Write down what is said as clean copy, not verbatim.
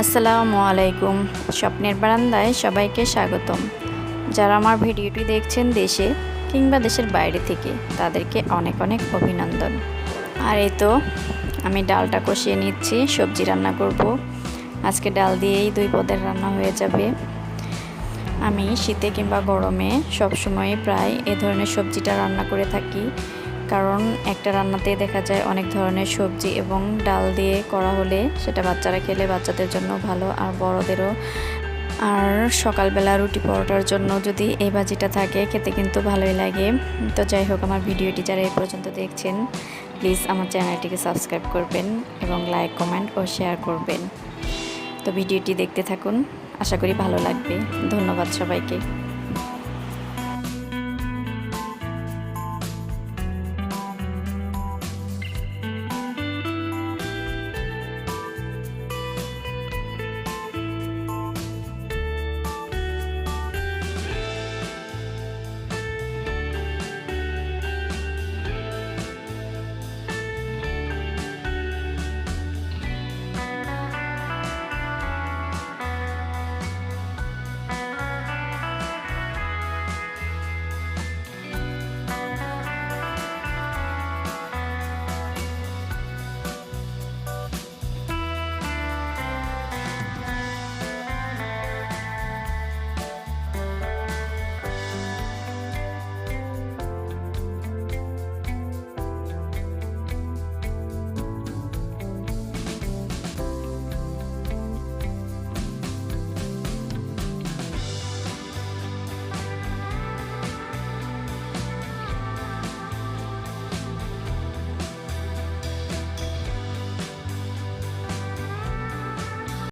আসসালামু আলাইকুম। স্বপ্নের বারান্দায় সবাইকে স্বাগতম। যারা আমার ভিডিওটি দেখছেন দেশে কিংবা দেশের বাইরে থেকে, তাদেরকে অনেক অনেক অভিনন্দন। আর এই তো আমি ডালটা কষিয়ে নিচ্ছি, সবজি রান্না করব। আজকে ডাল দিয়েই 2 পদের রান্না হয়ে যাবে। আমি শীতে কিংবা গরমে সবসময় প্রায় এ ধরনের সবজিটা রান্না করে থাকি, কারণ একটা রান্নাতে দেখা যায় অনেক ধরনের সবজি এবং ডাল দিয়ে করা হলে সেটা বাচ্চারা খেলে বাচ্চাদের জন্য ভালো, আর বড়দেরও। আর সকালবেলা রুটি পরোটার জন্য যদি এই ভাজিটা থাকে, খেতে কিন্তু ভালোই লাগে। তো যাই হোক, আমার ভিডিওটি যারা এই পর্যন্ত দেখছেন, প্লিজ আমার চ্যানেলটিকে সাবস্ক্রাইব করবেন এবং লাইক, কমেন্ট ও শেয়ার করবেন। তো ভিডিওটি দেখতে থাকুন, আশা করি ভালো লাগবে। ধন্যবাদ সবাইকে।